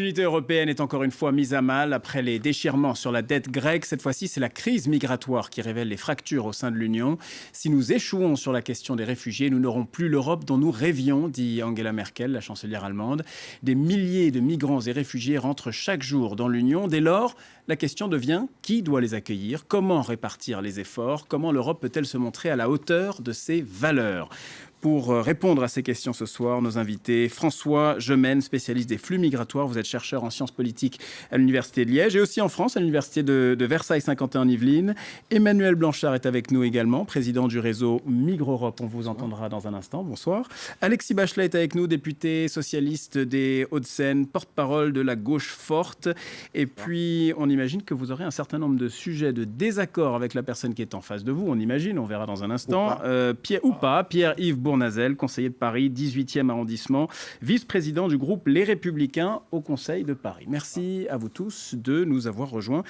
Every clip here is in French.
L'unité européenne est encore une fois mise à mal après les déchirements sur la dette grecque. Cette fois-ci, c'est la crise migratoire qui révèle les fractures au sein de l'Union. Si nous échouons sur la question des réfugiés, nous n'aurons plus l'Europe dont nous rêvions, dit Angela Merkel, la chancelière allemande. Des milliers de migrants et réfugiés rentrent chaque jour dans l'Union. Dès lors, la question devient qui doit les accueillir, comment répartir les efforts, comment l'Europe peut-elle se montrer à la hauteur de ses valeurs. Pour répondre à ces questions ce soir, nos invités, François Gemène, spécialiste des flux migratoires. Vous êtes chercheur en sciences politiques à l'Université de Liège et aussi en France, à l'Université de Versailles-Saint-Quentin-en-Yvelines. Emmanuel Blanchard est avec nous également, président du réseau Migre-Europe. On vous entendra dans un instant. Bonsoir. Alexis Bachelet est avec nous, député socialiste des Hauts-de-Seine, porte-parole de la gauche forte. Et puis, on imagine que vous aurez un certain nombre de sujets de désaccord avec la personne qui est en face de vous. On imagine, on verra dans un instant. Pierre-Yves Bournazel, conseiller de Paris, 18e arrondissement, vice-président du groupe Les Républicains au Conseil de Paris. Merci à vous tous de nous avoir rejoints.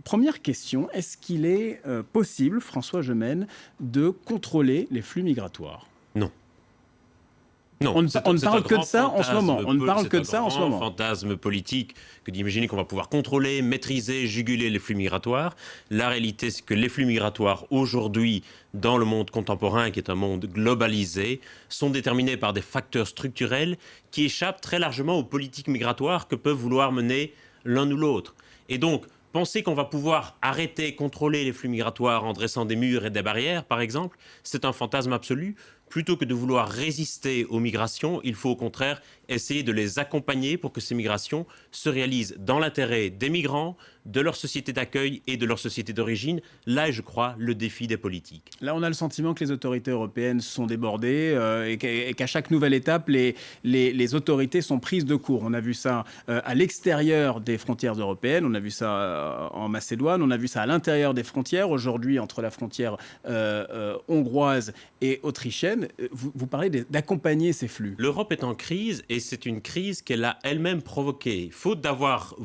Première question, est-ce qu'il est possible, François Gemène, de contrôler les flux migratoires ? Non. Non, on ne parle que de ça en ce moment. On ne parle que de ça en ce moment. Fantasme politique que d'imaginer qu'on va pouvoir contrôler, maîtriser, juguler les flux migratoires. La réalité, c'est que les flux migratoires aujourd'hui, dans le monde contemporain, qui est un monde globalisé, sont déterminés par des facteurs structurels qui échappent très largement aux politiques migratoires que peuvent vouloir mener l'un ou l'autre. Et donc, penser qu'on va pouvoir arrêter, contrôler les flux migratoires en dressant des murs et des barrières, par exemple, c'est un fantasme absolu. Plutôt que de vouloir résister aux migrations, il faut au contraire essayer de les accompagner pour que ces migrations se réalisent dans l'intérêt des migrants, de leur société d'accueil et de leur société d'origine. Là est, je crois, le défi des politiques. Là, on a le sentiment que les autorités européennes sont débordées et qu'à chaque nouvelle étape, les autorités sont prises de court. On a vu ça à l'extérieur des frontières européennes, on a vu ça en Macédoine, on a vu ça à l'intérieur des frontières. Aujourd'hui, entre la frontière hongroise et autrichienne, vous parlez d'accompagner ces flux. L'Europe est en crise et c'est une crise qu'elle a elle-même provoquée. Faute d'avoir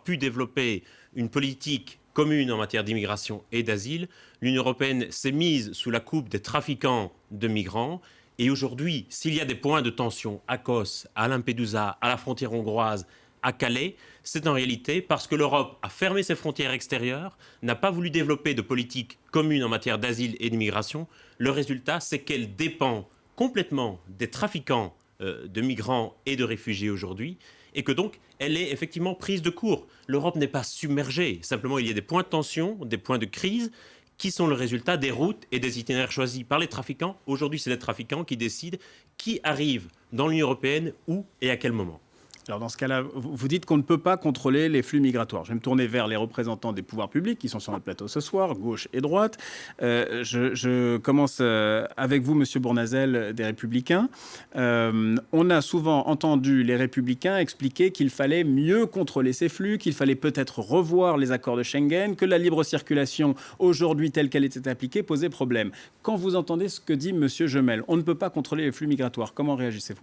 pu développer une politique commune en matière d'immigration et d'asile, l'Union européenne s'est mise sous la coupe des trafiquants de migrants. Et aujourd'hui, s'il y a des points de tension à Kos, à Lampedusa, à la frontière hongroise, à Calais, c'est en réalité parce que l'Europe a fermé ses frontières extérieures, n'a pas voulu développer de politique commune en matière d'asile et d'immigration. Le résultat, c'est qu'elle dépend complètement des trafiquants de migrants et de réfugiés aujourd'hui, et que donc elle est effectivement prise de court. L'Europe n'est pas submergée, simplement il y a des points de tension, des points de crise, qui sont le résultat des routes et des itinéraires choisis par les trafiquants. Aujourd'hui, c'est les trafiquants qui décident qui arrive dans l'Union européenne, où et à quel moment. Alors dans ce cas-là, vous dites qu'on ne peut pas contrôler les flux migratoires. Je vais me tourner vers les représentants des pouvoirs publics qui sont sur notre plateau ce soir, gauche et droite. Je commence avec vous, Monsieur Bournazel, des Républicains. On a souvent entendu les Républicains expliquer qu'il fallait mieux contrôler ces flux, qu'il fallait peut-être revoir les accords de Schengen, que la libre circulation, aujourd'hui telle qu'elle était appliquée, posait problème. Quand vous entendez ce que dit Monsieur Gemène, on ne peut pas contrôler les flux migratoires. Comment réagissez-vous ?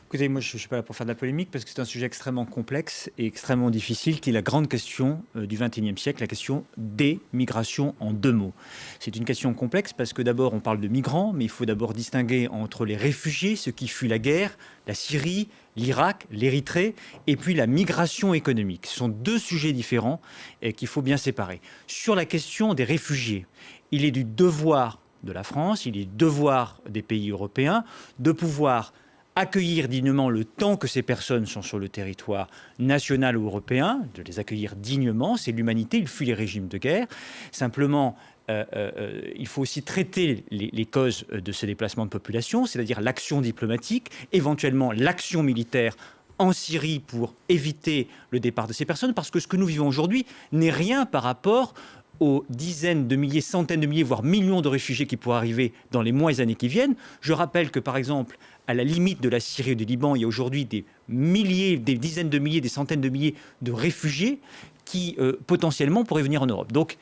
Écoutez, moi je ne suis pas là pour faire de la polémique parce que c'est un sujet extrêmement complexe et extrêmement difficile qui est la grande question du XXIe siècle, la question des migrations en deux mots. C'est une question complexe parce que d'abord on parle de migrants, mais il faut d'abord distinguer entre les réfugiés, ceux qui fuient la guerre, la Syrie, l'Irak, l'Érythrée, et puis la migration économique. Ce sont deux sujets différents et qu'il faut bien séparer. Sur la question des réfugiés, il est du devoir de la France, il est du devoir des pays européens de pouvoir accueillir dignement le temps que ces personnes sont sur le territoire national ou européen, de les accueillir dignement, c'est l'humanité, ils fuient les régimes de guerre. Simplement, il faut aussi traiter les causes de ces déplacements de population, c'est-à-dire l'action diplomatique, éventuellement l'action militaire en Syrie pour éviter le départ de ces personnes, parce que ce que nous vivons aujourd'hui n'est rien par rapport aux dizaines de milliers, centaines de milliers, voire millions de réfugiés qui pourraient arriver dans les mois et années qui viennent. Je rappelle que, par exemple, à la limite de la Syrie et du Liban, il y a aujourd'hui des milliers, des dizaines de milliers, des centaines de milliers de réfugiés qui, potentiellement, pourraient venir en Europe. Donc,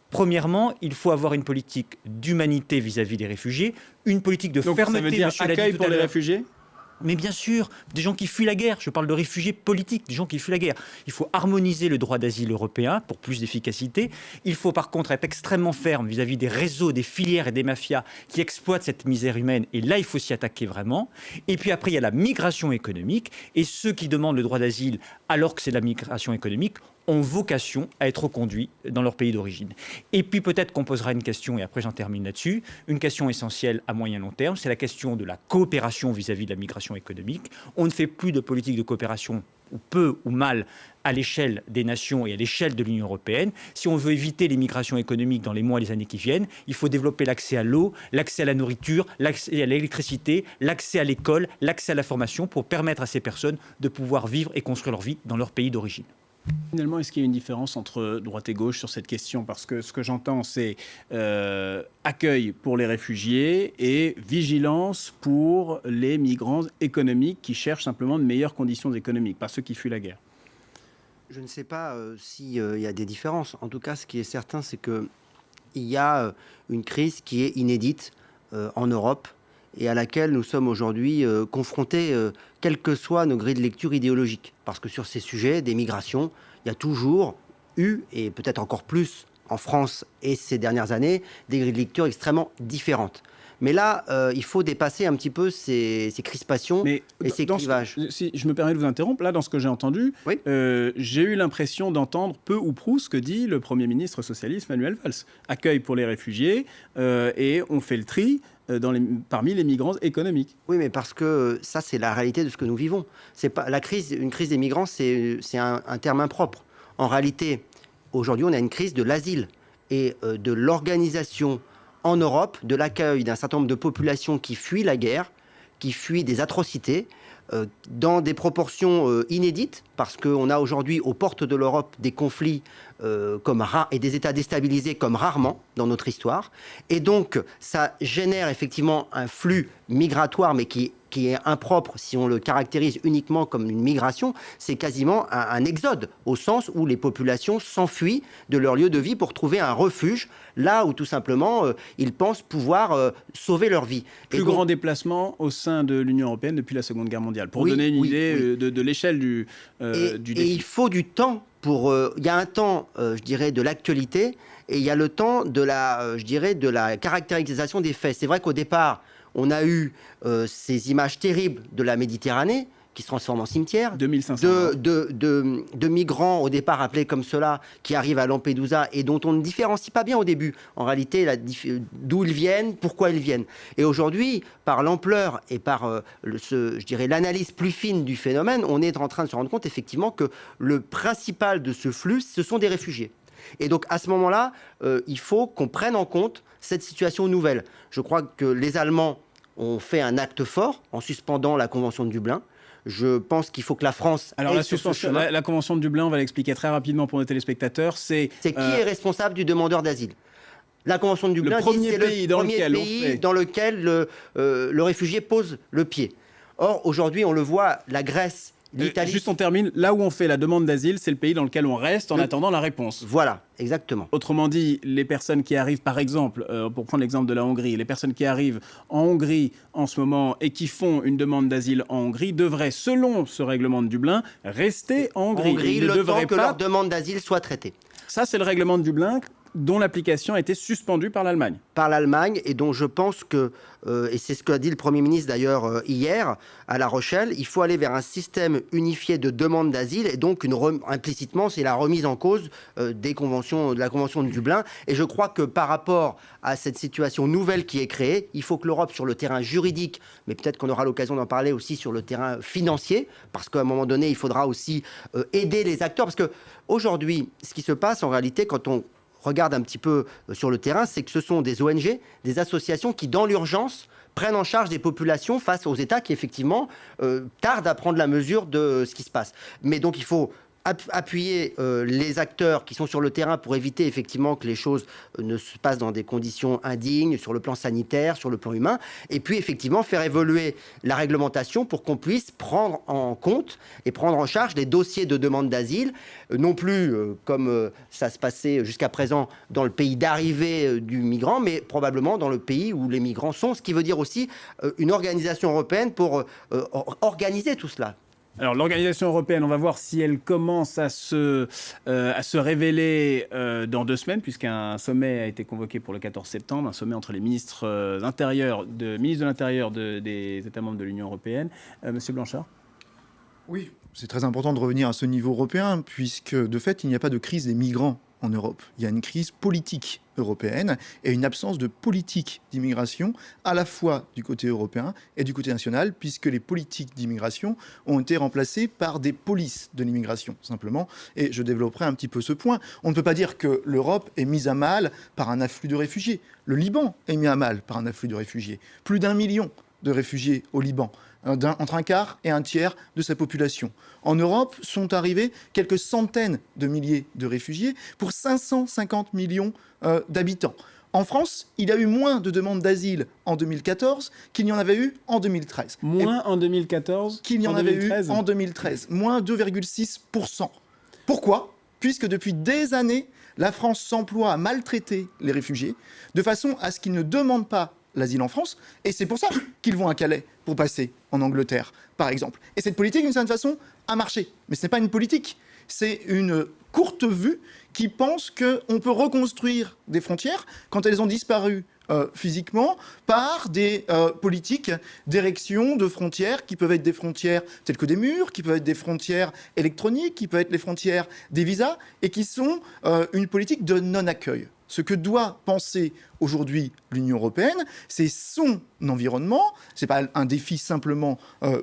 premièrement, il faut avoir une politique d'humanité vis-à-vis des réfugiés, une politique de fermeté. Ça veut dire accueil pour les réfugiés ? Mais bien sûr, des gens qui fuient la guerre. Je parle de réfugiés politiques, des gens qui fuient la guerre. Il faut harmoniser le droit d'asile européen pour plus d'efficacité. Il faut par contre être extrêmement ferme vis-à-vis des réseaux, des filières et des mafias qui exploitent cette misère humaine. Et là, il faut s'y attaquer vraiment. Et puis après, il y a la migration économique. Et ceux qui demandent le droit d'asile alors que c'est la migration économique ont vocation à être reconduits dans leur pays d'origine. Et puis peut-être qu'on posera une question, et après j'en termine là-dessus, une question essentielle à moyen long terme, c'est la question de la coopération vis-à-vis de la migration économique. On ne fait plus de politique de coopération, ou peu ou mal, à l'échelle des nations et à l'échelle de l'Union européenne. Si on veut éviter les migrations économiques dans les mois et les années qui viennent, il faut développer l'accès à l'eau, l'accès à la nourriture, l'accès à l'électricité, l'accès à l'école, l'accès à la formation pour permettre à ces personnes de pouvoir vivre et construire leur vie dans leur pays d'origine. Finalement, est-ce qu'il y a une différence entre droite et gauche sur cette question? Parce que ce que j'entends, c'est accueil pour les réfugiés et vigilance pour les migrants économiques qui cherchent simplement de meilleures conditions économiques, pas ceux qui fuient la guerre. Je ne sais pas s'il y a des différences. En tout cas, ce qui est certain, c'est qu'il y a une crise qui est inédite en Europe et à laquelle nous sommes aujourd'hui confrontés, quelles que soient nos grilles de lecture idéologiques. Parce que sur ces sujets des migrations, il y a toujours eu, et peut-être encore plus en France et ces dernières années, des grilles de lecture extrêmement différentes. Mais là, il faut dépasser un petit peu ces crispations et ces clivages. Si je me permets de vous interrompre, là, dans ce que j'ai entendu, oui. J'ai eu l'impression d'entendre peu ou prou ce que dit le Premier ministre socialiste Manuel Valls. Accueil pour les réfugiés et on fait le tri parmi les migrants économiques. Oui, mais parce que ça, c'est la réalité de ce que nous vivons. C'est pas, une crise des migrants, c'est un terme impropre. En réalité, aujourd'hui, on a une crise de l'asile et de l'organisation en Europe de l'accueil d'un certain nombre de populations qui fuient la guerre, qui fuient des atrocités, dans des proportions inédites, parce qu'on a aujourd'hui aux portes de l'Europe des conflits et des États déstabilisés comme rarement dans notre histoire. Et donc, ça génère effectivement un flux migratoire, mais qui est impropre si on le caractérise uniquement comme une migration. C'est quasiment un exode, au sens où les populations s'enfuient de leur lieu de vie pour trouver un refuge, là où tout simplement ils pensent pouvoir sauver leur vie. Plus grand déplacement au sein de l'Union européenne depuis la Seconde Guerre mondiale, pour donner une idée de l'échelle du défi. Et il faut du temps pour... Il y a un temps, je dirais, de l'actualité, et il y a le temps de la caractérisation des faits. C'est vrai qu'au départ, on a eu ces images terribles de la Méditerranée qui se transforment en cimetière, 2500 de migrants au départ appelés comme cela qui arrivent à Lampedusa et dont on ne différencie pas bien au début en réalité d'où ils viennent, pourquoi ils viennent. Et aujourd'hui, par l'ampleur et par l'analyse plus fine du phénomène, on est en train de se rendre compte effectivement que le principal de ce flux, ce sont des réfugiés. Et donc à ce moment-là, il faut qu'on prenne en compte cette situation nouvelle. Je crois que les Allemands ont fait un acte fort en suspendant la Convention de Dublin. Je pense qu'il faut que la France... Alors la Convention de Dublin, on va l'expliquer très rapidement pour nos téléspectateurs, c'est qui est responsable du demandeur d'asile. La Convention de Dublin, c'est le premier pays dans lequel le réfugié pose le pied. Or, aujourd'hui, on le voit, la Grèce, l'Italie... Juste on termine, là où on fait la demande d'asile, c'est le pays dans lequel on reste en attendant la réponse. Voilà, exactement. Autrement dit, les personnes qui arrivent, par exemple, pour prendre l'exemple de la Hongrie, les personnes qui arrivent en Hongrie en ce moment et qui font une demande d'asile en Hongrie devraient, selon ce règlement de Dublin, rester en Hongrie. Le temps que leur demande d'asile soit traitée. Ça, c'est le règlement de Dublin dont l'application a été suspendue par l'Allemagne. Par l'Allemagne, et dont je pense que, et c'est ce qu'a dit le Premier ministre d'ailleurs hier à La Rochelle, il faut aller vers un système unifié de demande d'asile, et donc implicitement, c'est la remise en cause de la Convention de Dublin. Et je crois que par rapport à cette situation nouvelle qui est créée, il faut que l'Europe, sur le terrain juridique, mais peut-être qu'on aura l'occasion d'en parler aussi sur le terrain financier, parce qu'à un moment donné, il faudra aussi aider les acteurs, parce qu'aujourd'hui, ce qui se passe en réalité, quand on regarde un petit peu sur le terrain, c'est que ce sont des ONG, des associations qui, dans l'urgence, prennent en charge des populations face aux États qui, effectivement, tardent à prendre la mesure de ce qui se passe. Mais donc, il faut appuyer les acteurs qui sont sur le terrain pour éviter effectivement que les choses ne se passent dans des conditions indignes sur le plan sanitaire, sur le plan humain, et puis effectivement faire évoluer la réglementation pour qu'on puisse prendre en compte et prendre en charge des dossiers de demande d'asile, non plus comme ça se passait jusqu'à présent dans le pays d'arrivée du migrant, mais probablement dans le pays où les migrants sont, ce qui veut dire aussi une organisation européenne pour organiser tout cela. Alors l'organisation européenne, on va voir si elle commence à se révéler dans 2 semaines, puisqu'un sommet a été convoqué pour le 14 septembre, un sommet entre les ministres de l'Intérieur des États membres de l'Union européenne. Monsieur Blanchard ? Oui, c'est très important de revenir à ce niveau européen, puisque de fait, il n'y a pas de crise des migrants en Europe. Il y a une crise politique européenne et une absence de politique d'immigration à la fois du côté européen et du côté national, puisque les politiques d'immigration ont été remplacées par des polices de l'immigration, simplement. Et je développerai un petit peu ce point. On ne peut pas dire que l'Europe est mise à mal par un afflux de réfugiés. Le Liban est mis à mal par un afflux de réfugiés. Plus d'1 million de réfugiés au Liban, entre un quart et un tiers de sa population. En Europe sont arrivés quelques centaines de milliers de réfugiés pour 550 millions d'habitants. En France, il y a eu moins de demandes d'asile en 2014 qu'il n'y en avait eu en 2013. Moins en 2014 qu'il n'y en avait eu en 2013. Moins 2,6%. Pourquoi ? Puisque depuis des années, la France s'emploie à maltraiter les réfugiés de façon à ce qu'ils ne demandent pas l'asile en France, et c'est pour ça qu'ils vont à Calais pour passer en Angleterre, par exemple. Et cette politique, d'une certaine façon, a marché. Mais ce n'est pas une politique, c'est une courte vue qui pense qu'on peut reconstruire des frontières quand elles ont disparu physiquement par des politiques d'érection de frontières qui peuvent être des frontières telles que des murs, qui peuvent être des frontières électroniques, qui peuvent être les frontières des visas, et qui sont une politique de non-accueil. Ce que doit penser aujourd'hui l'Union européenne, c'est son environnement. Ce n'est pas un défi simplement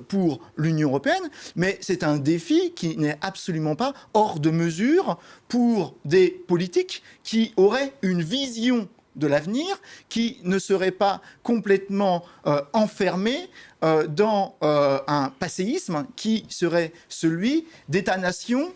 pour l'Union européenne, mais c'est un défi qui n'est absolument pas hors de mesure pour des politiques qui auraient une vision de l'avenir, qui ne serait pas complètement enfermé dans un passéisme qui serait celui d'États-nations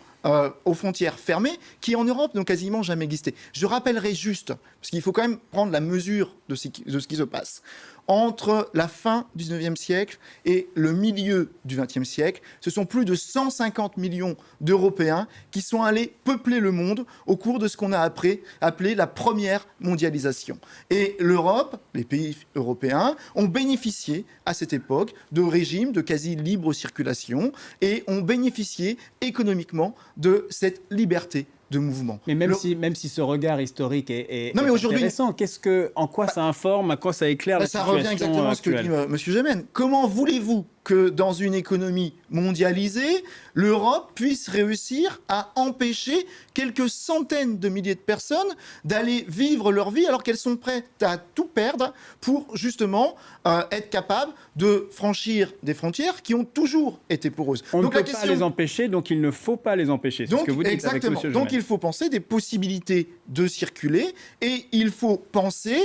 aux frontières fermées, qui en Europe n'ont quasiment jamais existé. Je rappellerai juste, parce qu'il faut quand même prendre la mesure de ce qui se passe. Entre la fin du 19e siècle et le milieu du 20e siècle, ce sont plus de 150 millions d'Européens qui sont allés peupler le monde au cours de ce qu'on a appelé la première mondialisation. Et l'Europe, les pays européens, ont bénéficié à cette époque de régimes de quasi-libre circulation et ont bénéficié économiquement de cette liberté de mouvement. Mais même si ce regard historique est aujourd'hui, intéressant, en quoi ça informe, à quoi ça éclaire la situation actuelle ? Ça revient exactement à ce que dit M. Gémen. Comment voulez-vous que dans une économie mondialisée, l'Europe puisse réussir à empêcher quelques centaines de milliers de personnes d'aller vivre leur vie alors qu'elles sont prêtes à tout perdre pour justement être capables de franchir des frontières qui ont toujours été poreuses. On ne peut pas les empêcher, donc il ne faut pas les empêcher. C'est ce que vous dites exactement. Avec M. Donc il faut penser des possibilités de circuler et il faut penser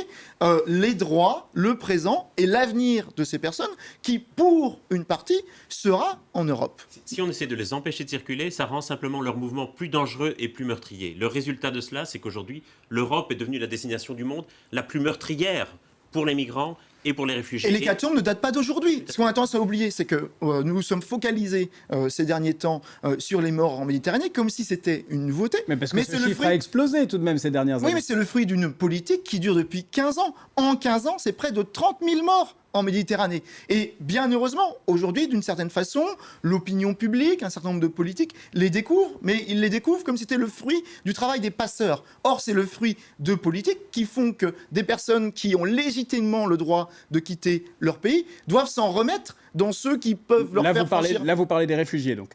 les droits, le présent et l'avenir de ces personnes qui, pour une partie, sera en Europe. Si on essaie de les empêcher de circuler, ça rend simplement leur mouvement plus dangereux et plus meurtrier. Le résultat de cela, c'est qu'aujourd'hui, l'Europe est devenue la destination du monde la plus meurtrière pour les migrants et pour les réfugiés. Et l'hécatombe ne date pas d'aujourd'hui. Ce qu'on a tendance à oublier, c'est que nous nous sommes focalisés ces derniers temps sur les morts en Méditerranée, comme si c'était une nouveauté. Mais parce que ce chiffre a explosé tout de même ces dernières années. Oui, mais c'est le fruit d'une politique qui dure depuis 15 ans. En 15 ans, c'est près de 30 000 morts en Méditerranée. Et bien heureusement, aujourd'hui, d'une certaine façon, l'opinion publique, un certain nombre de politiques les découvrent, mais ils les découvrent comme si c'était le fruit du travail des passeurs. Or, c'est le fruit de politiques qui font que des personnes qui ont légitimement le droit de quitter leur pays doivent s'en remettre dans ceux qui peuvent leur faire franchir. Là, vous parlez des réfugiés, donc.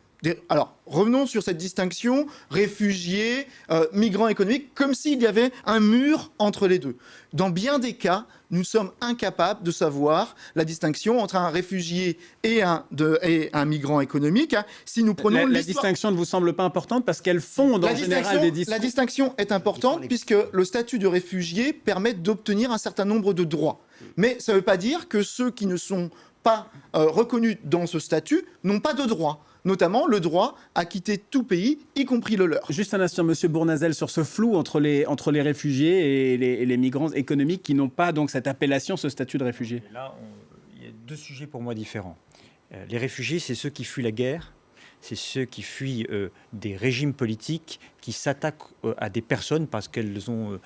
Alors, revenons sur cette distinction, réfugiés, migrants économiques, comme s'il y avait un mur entre les deux. Dans bien des cas, nous sommes incapables de savoir la distinction entre un réfugié et un migrant économique. Si nous prenons la distinction ne vous semble pas importante parce qu'elle fonde en général des discours. La distinction est importante puisque le statut de réfugié permet d'obtenir un certain nombre de droits. Mais ça ne veut pas dire que ceux qui ne sont pas reconnus dans ce statut n'ont pas de droit, notamment le droit à quitter tout pays, y compris le leur. Juste un instant, Monsieur Bournazel, sur ce flou entre les réfugiés et les migrants économiques qui n'ont pas donc cette appellation, ce statut de réfugié. Là, il y a deux sujets pour moi différents. Les réfugiés, c'est ceux qui fuient la guerre, c'est ceux qui fuient des régimes politiques qui s'attaquent à des personnes parce qu'elles ont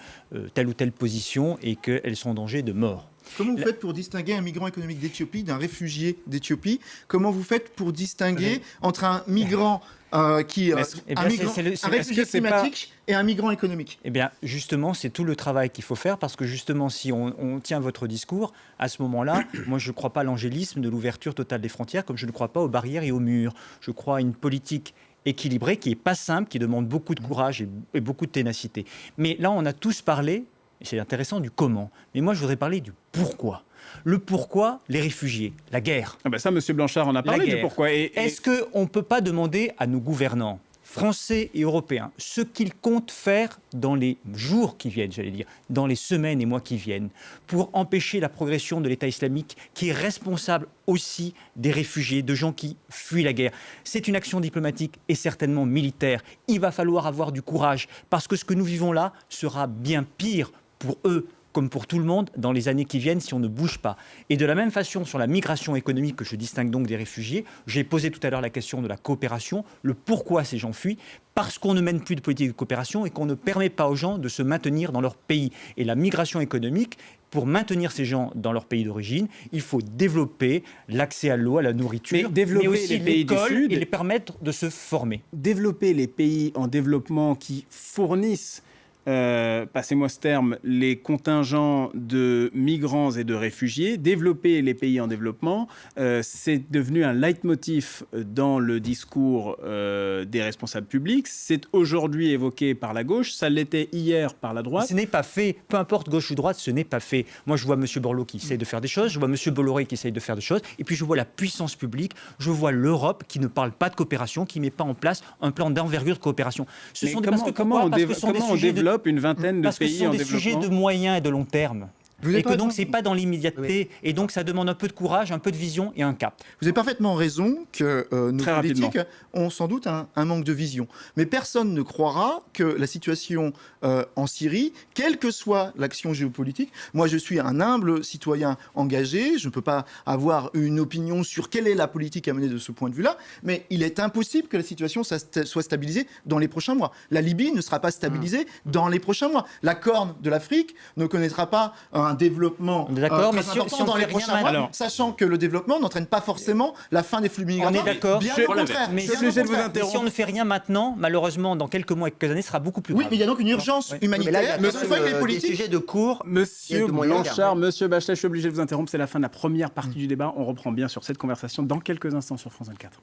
telle ou telle position et qu'elles sont en danger de mort. Comment vous faites pour distinguer un migrant économique d'Éthiopie d'un réfugié d'Éthiopie? Comment vous faites pour distinguer entre un migrant un réfugié climatique et un migrant économique? Eh bien, justement, c'est tout le travail qu'il faut faire parce que justement, si on tient votre discours, à ce moment-là, moi, je ne crois pas à l'angélisme de l'ouverture totale des frontières comme je ne crois pas aux barrières et aux murs. Je crois à une politique équilibrée qui n'est pas simple, qui demande beaucoup de courage et beaucoup de ténacité. Mais là, on a tous parlé, et c'est intéressant, du comment. Mais moi, je voudrais parler du pourquoi. Le pourquoi, les réfugiés, la guerre. Ah ben ça, Monsieur Blanchard en a parlé du pourquoi. Est-ce qu'on ne peut pas demander à nos gouvernants, français et européens, ce qu'ils comptent faire dans les jours qui viennent, j'allais dire, dans les semaines et mois qui viennent, pour empêcher la progression de l'État islamique, qui est responsable aussi des réfugiés, de gens qui fuient la guerre? C'est une action diplomatique et certainement militaire. Il va falloir avoir du courage, parce que ce que nous vivons là sera bien pire pour eux, comme pour tout le monde, dans les années qui viennent, si on ne bouge pas. Et de la même façon, sur la migration économique, que je distingue donc des réfugiés, j'ai posé tout à l'heure la question de la coopération, le pourquoi ces gens fuient, parce qu'on ne mène plus de politique de coopération et qu'on ne permet pas aux gens de se maintenir dans leur pays. Et la migration économique, pour maintenir ces gens dans leur pays d'origine, il faut développer l'accès à l'eau, à la nourriture, mais aussi les pays du l'école Sud, et les permettre de se former. développer les pays en développement qui fournissent, passez-moi ce terme, les contingents de migrants et de réfugiés, développer les pays en développement, c'est devenu un leitmotiv dans le discours des responsables publics. C'est aujourd'hui évoqué par la gauche, ça l'était hier par la droite. Ce n'est pas fait, peu importe gauche ou droite, ce n'est pas fait. Moi, je vois M. Borloo qui essaye de faire des choses, je vois M. Bolloré qui essaye de faire des choses, et puis je vois la puissance publique, je vois l'Europe qui ne parle pas de coopération, qui ne met pas en place un plan d'envergure de coopération. Comment on développe une vingtaine de pays en développement? Parce que ce sont des sujets de moyen et de long terme. Et que donc, ce n'est pas dans l'immédiateté. Et donc, ça demande un peu de courage, un peu de vision et un cap. Vous avez parfaitement raison que nos politiques ont sans doute un manque de vision. Mais personne ne croira que la situation en Syrie, quelle que soit l'action géopolitique, moi je suis un humble citoyen engagé, je ne peux pas avoir une opinion sur quelle est la politique à mener de ce point de vue-là, mais il est impossible que la situation soit stabilisée dans les prochains mois. La Libye ne sera pas stabilisée dans les prochains mois. La Corne de l'Afrique ne connaîtra pas un développement très important dans les prochains mois, sachant que le développement n'entraîne pas forcément la fin des flux migratoires. On est d'accord. Bien au contraire. Mais si on ne fait rien maintenant, malheureusement, dans quelques mois et quelques années, ce sera beaucoup plus grave. Oui, mais il y a donc une urgence humanitaire. Mais là, des sujets de cours. Monsieur Blanchard, Monsieur Bachelet, je suis obligé de vous interrompre. C'est la fin de la première partie du débat. On reprend bien sur cette conversation dans quelques instants sur France 24.